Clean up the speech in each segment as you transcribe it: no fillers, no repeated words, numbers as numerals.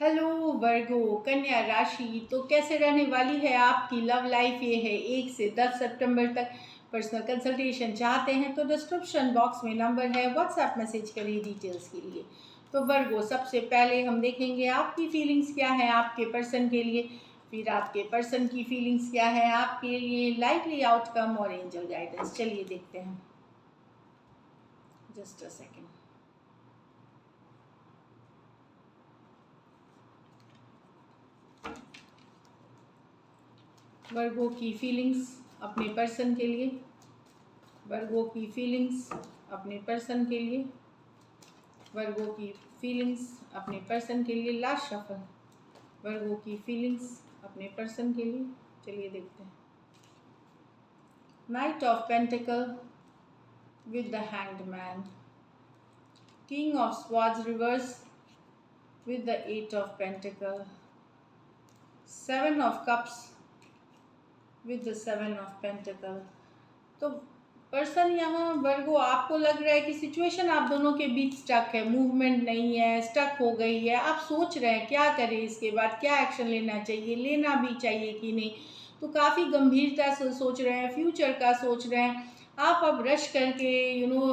Hello वर्गो कन्या राशि। तो कैसे रहने वाली है आपकी लव लाइफ? ये है 1 से 10 सितंबर तक। पर्सनल कंसल्टेशन चाहते हैं तो डिस्क्रिप्शन बॉक्स में नंबर है, व्हाट्सएप मैसेज करिए डिटेल्स के लिए। तो वर्गो सबसे पहले हम देखेंगे आपकी फीलिंग्स क्या है आपके पर्सन के लिए, फिर आपके पर्सन की फीलिंग्स क्या है आपके लिए, लाइकली आउटकम और एंजल गाइडेंस। चलिए देखते हैं, जस्ट अ सेकेंड। वर्गो की फीलिंग्स अपने पर्सन के लिए, वर्गो की फीलिंग्स अपने पर्सन के लिए, वर्गो की फीलिंग्स अपने पर्सन के लिए। लास्ट शफल, वर्गो की फीलिंग्स अपने पर्सन के लिए। चलिए देखते हैं। Night of pentacle with the hanged man, king of swords reverse with the 8 of pentacle, 7 of cups with the 7 of pentacle. तो पर्सन यहाँ वर्गो आपको लग रहा है कि सिचुएशन आप दोनों के बीच स्टक है, मूवमेंट नहीं है, स्टक हो गई है। आप सोच रहे हैं क्या करें, इसके बाद क्या एक्शन लेना चाहिए, लेना भी चाहिए कि नहीं। तो काफ़ी गंभीरता से सोच रहे हैं, फ्यूचर का सोच रहे हैं आप। अब रश करके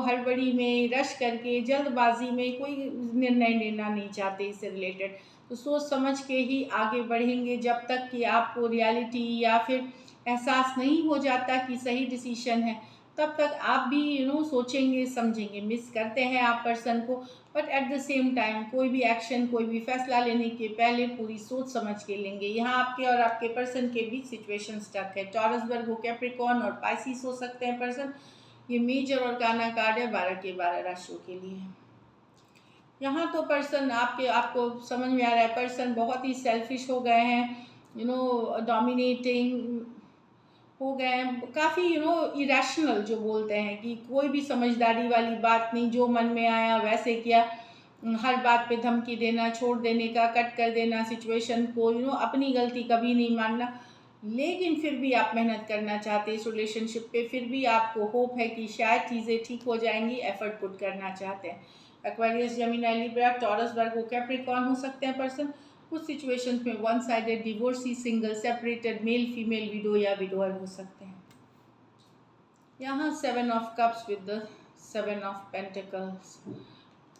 हड़बड़ी में, रश करके, जल्दबाजी में कोई निर्णय लेना नहीं चाहते इससे रिलेटेड। तो सोच समझ के ही आगे बढ़ेंगे जब तक कि आपको रियलिटी या फिर एहसास नहीं हो जाता कि सही डिसीजन है। तब तक आप भी सोचेंगे समझेंगे। मिस करते हैं आप पर्सन को, but at the same time कोई भी एक्शन, कोई भी फैसला लेने के पहले पूरी सोच समझ के लेंगे। यहाँ आपके और आपके पर्सन के बीच सिचुएशन स्टक है। टॉरस, वर्गो, कैप्रिकॉर्न और पाइसिस हो सकते हैं पर्सन। ये मेजर और काना कार्ड है 12 के 12 राशियों के लिए। यहाँ तो पर्सन आपको समझ में आ रहा है, पर्सन बहुत ही सेल्फिश हो गए हैं, डोमिनेटिंग हो गए हैं, काफ़ी इरेशनल जो बोलते हैं कि कोई भी समझदारी वाली बात नहीं, जो मन में आया वैसे किया। हर बात पे धमकी देना, छोड़ देने का, कट कर देना सिचुएशन को, अपनी गलती कभी नहीं मानना। लेकिन फिर भी आप मेहनत करना चाहते हैं इस रिलेशनशिप पे, फिर भी आपको होप है कि शायद चीज़ें ठीक हो जाएंगी, एफर्ट पुट करना चाहते हैं। एक्वेरियस, जेमिनी, लिब्रा, टॉरस, वर्गो, कैप्रिकॉर्न हो सकते हैं पर्सन। कुछ सिचुएशंस में one sided, divorcee, single, separated, male female, window या विडोअर हो सकते हैं। यहाँ 7 of cups with the 7 of pentacles.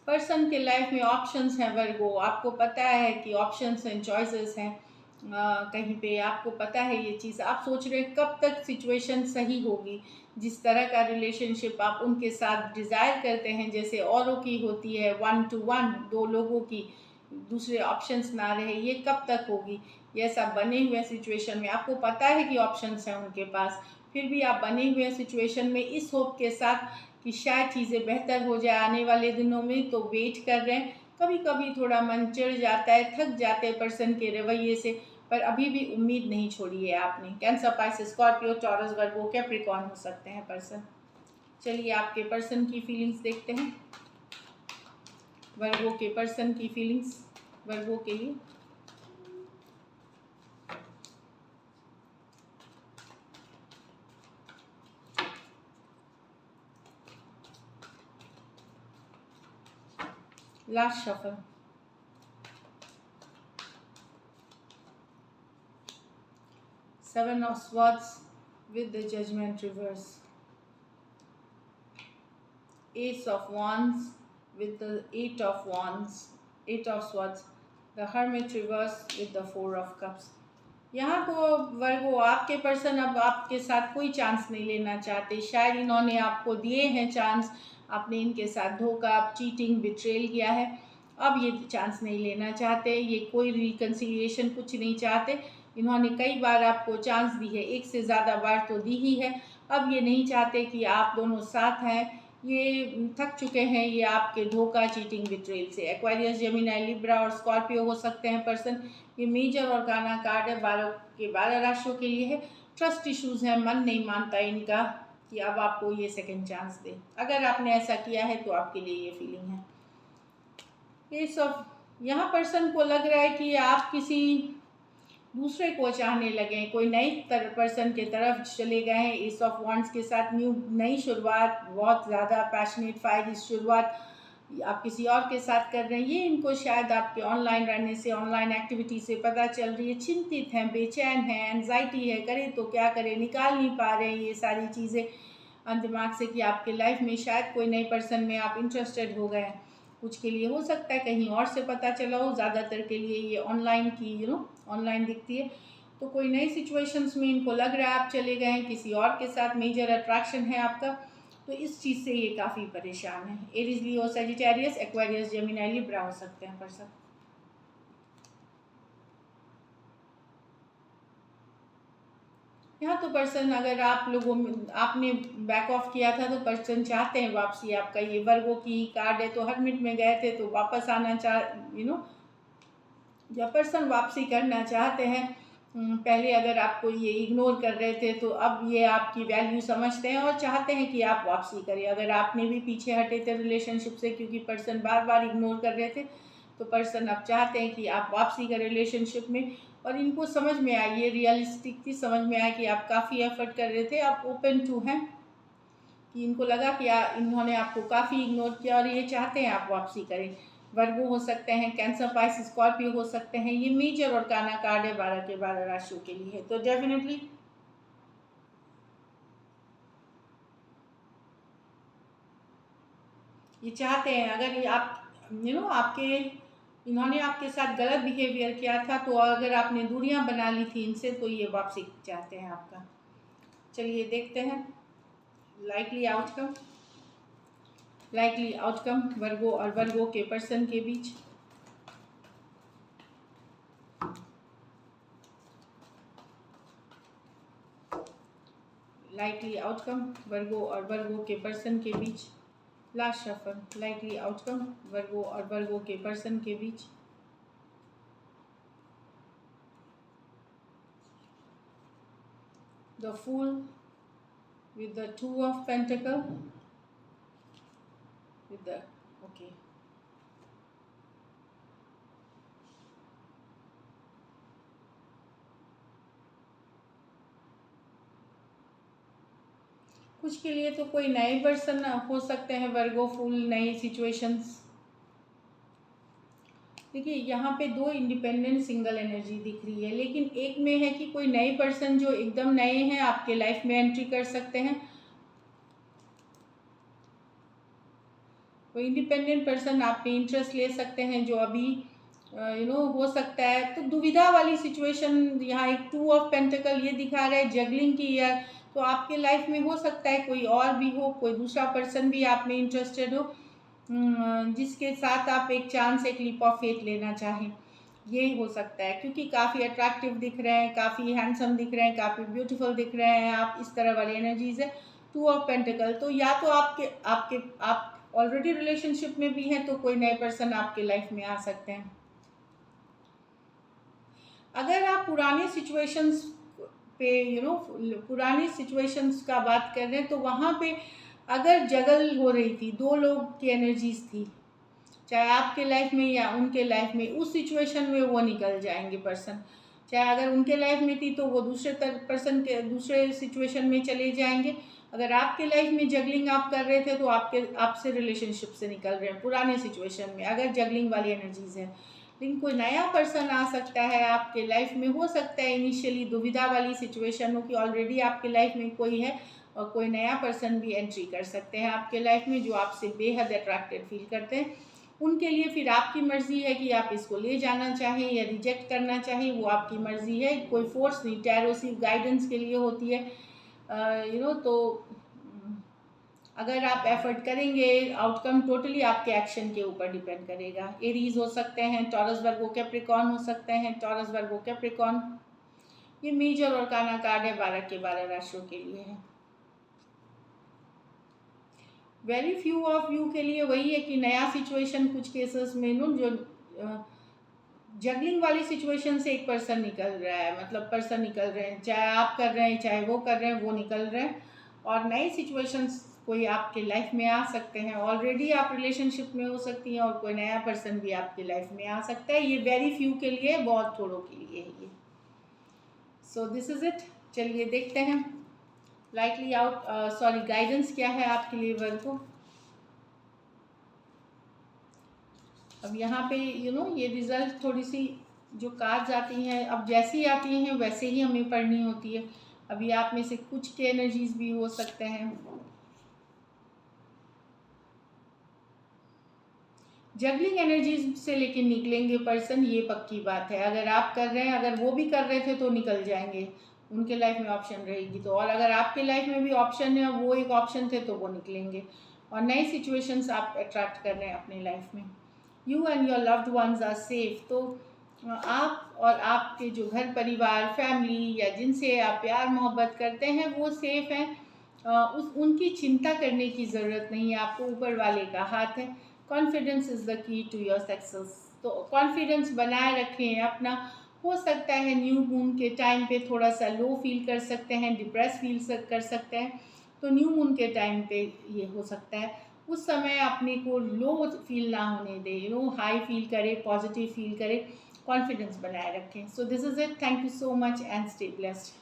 Person के लाइफ में ऑप्शंस हैं वर्गो, आपको पता है कि ऑप्शंस एंड चॉइसेस हैं। कहीं पे आपको पता है ये चीज़, आप सोच रहे हैं कब तक सिचुएशन सही होगी। जिस तरह का रिलेशनशिप आप उनके साथ डिज़ायर करते हैं, जैसे औरों की होती है 1 to 1, दो लोगों की, दूसरे ऑप्शंस ना रहे, ये कब तक होगी। ये सब बने हुए सिचुएशन में आपको पता है कि ऑप्शंस हैं उनके पास, फिर भी आप बने हुए सिचुएशन में इस होप के साथ कि शायद चीज़ें बेहतर हो जाए आने वाले दिनों में, तो वेट कर रहे हैं। कभी कभी थोड़ा मन चिढ़ जाता है, थक जाते हैं पर्सन के रवैये से, पर अभी भी उम्मीद नहीं छोड़ी है आपने। कैंसर, पाइसेस, स्कॉर्पियो, टॉरस, वर्गो, कैप्रिकॉर्न हो सकते हैं पर्सन। चलिए आपके पर्सन की फीलिंग्स देखते हैं। वर्गो के पर्सन की फीलिंग्स वर्गो के लिए। Last shuffle, Seven of Swords with the Judgment reverse, Ace of Wands with the 8 of Wands, 8 of Swords, the Hermit reverse with the 4 of Cups। यहाँ तो वर्गो आपके पर्सन अब आपके साथ कोई चांस नहीं लेना चाहते। शायद इन्होंने आपको दिए हैं चांस, आपने इनके साथ धोखा, चीटिंग, बिट्रेल किया है। अब ये चांस नहीं लेना चाहते, ये कोई रिकन्सिलिएशन कुछ नहीं चाहते। इन्होंने कई बार आपको चांस दी है, एक से ज़्यादा बार तो दी ही है। अब ये नहीं चाहते कि आप दोनों साथ हैं, ये थक चुके हैं ये आपके धोखा, चीटिंग, बिट्रेल से। एक्वेरियस, जेमिनी, लिब्रा और स्कॉर्पियो हो सकते हैं पर्सन। ये मेजर और गाना कार्ड है 12 के 12 राशियों के लिए है। ट्रस्ट इश्यूज हैं, मन नहीं मानता इनका कि अब आपको ये सेकंड चांस दे। अगर आपने ऐसा किया है तो आपके लिए ये फीलिंग है। ये सब यहाँ पर्सन को लग रहा है कि आप किसी दूसरे को चाहने लगे, कोई नई पर्सन के तरफ चले गए हैं। एस ऑफ वॉन्ड्स के साथ नई शुरुआत, बहुत ज़्यादा पैशनेट फायर शुरुआत आप किसी और के साथ कर रहे हैं, ये इनको शायद आपके ऑनलाइन रहने से, ऑनलाइन एक्टिविटी से पता चल रही है। चिंतित हैं, बेचैन हैं, एंजाइटी है, करें तो क्या करें, निकाल नहीं पा रहे हैं ये सारी चीज़ें दिमाग से कि आपके लाइफ में शायद कोई नए पर्सन में आप इंटरेस्टेड हो गए हैं। कुछ के लिए हो सकता है कहीं और से पता चला हो, ज़्यादातर के लिए ये ऑनलाइन की ऑनलाइन दिखती है। तो कोई नई सिचुएशंस में इनको लग रहा है आप चले गए हैं, किसी और के साथ मेजर अट्रैक्शन है आपका, तो इस चीज़ से ये काफ़ी परेशान है। एरीज, लियो, सजिटेरियस, एक्वेरियस, जेमिनी, लिब्रा हो सकते हैं पर्सन। यहाँ तो पर्सन, अगर आप लोगों में आपने बैक ऑफ किया था तो पर्सन चाहते हैं वापसी आपका। ये वर्गो की कार्ड है, तो हरमिट में गए थे तो वापस आना जब पर्सन वापसी करना चाहते हैं, पहले अगर आपको ये इग्नोर कर रहे थे तो अब ये आपकी वैल्यू समझते हैं और चाहते हैं कि आप वापसी करें। अगर आपने भी पीछे हटे थे रिलेशनशिप से क्योंकि पर्सन बार बार इग्नोर कर रहे थे, तो पर्सन अब चाहते हैं कि आप वापसी करें रिलेशनशिप में। और इनको समझ में आई, ये रियलिस्टिक थी, समझ में आया कि आप काफ़ी एफर्ट कर रहे थे, आप ओपन टू हैं, कि इनको लगा कि इन्होंने आपको काफ़ी इग्नोर किया और ये चाहते हैं आप वापसी करें। वर्गो हो सकते हैं, कैंसर, पाइसिस, स्कॉर्पियो हो सकते हैं। ये मेजर और काना कार्ड है 12 के 12 राशियों के लिए, तो डेफिनेटली ये चाहते हैं, अगर ये आप आपके इन्होंने आपके साथ गलत बिहेवियर किया था, तो अगर आपने दूरियां बना ली थी इनसे, तो ये वापसी चाहते हैं आपका। चलिए देखते हैं लाइकली आउटकम वर्गो और वर्गो के पर्सन के बीच। लाइकली आउटकम वर्गो और वर्गो के पर्सन के बीच। Last shuffle, likely outcome Virgo और वर्गो के पर्सन के बीच। The fool with the two of pentacle with the okay, कुछ के लिए तो कोई नए पर्सन हो सकते हैं वर्गो फूल, नई सिचुएशंस। देखिए यहाँ पे दो इंडिपेंडेंट सिंगल एनर्जी दिख रही है, लेकिन एक में है कि कोई नए पर्सन जो एकदम नए हैं आपके लाइफ में एंट्री कर सकते हैं। कोई इंडिपेंडेंट पर्सन आप पे इंटरेस्ट ले सकते हैं जो अभी हो सकता है। तो दुविधा वाली सिचुएशन, यहाँ एक टू ऑफ पेंटिकल ये दिखा रहा है जगलिंग की, या तो आपके लाइफ में हो सकता है कोई और भी हो, कोई दूसरा पर्सन भी आप में इंटरेस्टेड हो, जिसके साथ आप एक चांस, एक लीप ऑफ फेथ लेना चाहें, ये हो सकता है। क्योंकि काफ़ी अट्रैक्टिव दिख रहे हैं, काफ़ी हैंडसम दिख रहे हैं, काफ़ी ब्यूटीफुल दिख रहे हैं आप, इस तरह वाली एनर्जीज है। टू ऑफ पेंटिकल, तो या तो आप ऑलरेडी रिलेशनशिप में भी हैं, तो कोई नए पर्सन आपके लाइफ में आ सकते हैं। अगर आप पुराने सिचुएशंस पे पुरानी सिचुएशंस का बात कर रहे हैं, तो वहाँ पे अगर जगल हो रही थी, दो लोग की एनर्जीज थी, चाहे आपके लाइफ में या उनके लाइफ में, उस सिचुएशन में वो निकल जाएंगे पर्सन। चाहे अगर उनके लाइफ में थी तो वो दूसरे पर्सन के दूसरे सिचुएशन में चले जाएंगे। अगर आपके लाइफ में जगलिंग आप कर रहे थे तो आपसे रिलेशनशिप से निकल रहे हैं पुराने सिचुएशन में, अगर जगलिंग वाली एनर्जीज है। लेकिन कोई नया पर्सन आ सकता है आपके लाइफ में, हो सकता है इनिशियली दुविधा वाली सिचुएशन हो कि ऑलरेडी आपके लाइफ में कोई है और कोई नया पर्सन भी एंट्री कर सकते हैं आपके लाइफ में जो आपसे बेहद अट्रैक्टेड फील करते हैं। उनके लिए फिर आपकी मर्ज़ी है कि आप इसको ले जाना चाहें या रिजेक्ट करना चाहें, वो आपकी मर्ज़ी है, कोई फोर्स नहीं। टैरो सिर्फ गाइडेंस के लिए होती है, तो अगर आप एफर्ट करेंगे, आउटकम टोटली आपके एक्शन के ऊपर डिपेंड करेगा। एरीज हो सकते हैं, टॉरस, वर्गो, कैप्रिकॉर्न हो सकते हैं, टॉरस, वर्गो, कैप्रिकॉर्न। ये मेजर और काना कार्ड है, 12 के 12 राशियों के लिए है। वेरी फ्यू ऑफ यू के लिए वही है कि नया सिचुएशन, कुछ केसेस में जो जगलिंग वाली सिचुएशन से एक पर्सन निकल रहा है, मतलब पर्सन निकल रहे हैं, चाहे आप कर रहे हैं चाहे वो कर रहे हैं, वो निकल रहे हैं। और नई सिचुएशंस कोई आपके लाइफ में आ सकते हैं, ऑलरेडी आप रिलेशनशिप में हो सकती हैं, और कोई नया पर्सन भी आपकी लाइफ में आ सकता है। ये वेरी फ्यू के लिए, बहुत थोड़ों के लिए है ये। So this is it. चलिए देखते हैं गाइडेंस क्या है आपके लिए वर्गो। अब यहाँ पे ये रिज़ल्ट थोड़ी सी जो कार्ड्स आती हैं, अब जैसी आती हैं वैसे ही हमें पढ़नी होती है। अभी आप में से कुछ के एनर्जीज भी हो सकते हैं। जगलिंग एनर्जीज से लेकिन निकलेंगे पर्सन, ये पक्की बात है। अगर आप कर रहे हैं, अगर वो भी कर रहे थे तो निकल जाएंगे, उनके लाइफ में ऑप्शन रहेगी तो। और अगर आपके लाइफ में भी ऑप्शन है, वो एक ऑप्शन थे, तो वो निकलेंगे और नई सिचुएशंस आप अट्रैक्ट कर रहे हैं अपनी लाइफ में। You and your loved ones are safe. तो आप और आपके जो घर परिवार, फैमिली या जिनसे आप प्यार मोहब्बत करते हैं वो सेफ हैं। उनकी चिंता करने की ज़रूरत नहीं है, आपको ऊपर वाले का हाथ है। Confidence is the key to your success. तो कॉन्फिडेंस बनाए रखें अपना। हो सकता है न्यू मून के टाइम पे थोड़ा सा लो फील कर सकते हैं, डिप्रेस फील कर सकते हैं, तो न्यू मून के टाइम पे ये हो सकता है। उस समय अपने को लो फील ना होने दें, हाई फील करें, पॉजिटिव फील करें, कॉन्फिडेंस बनाए रखें। So this is it. Thank you so much and stay blessed.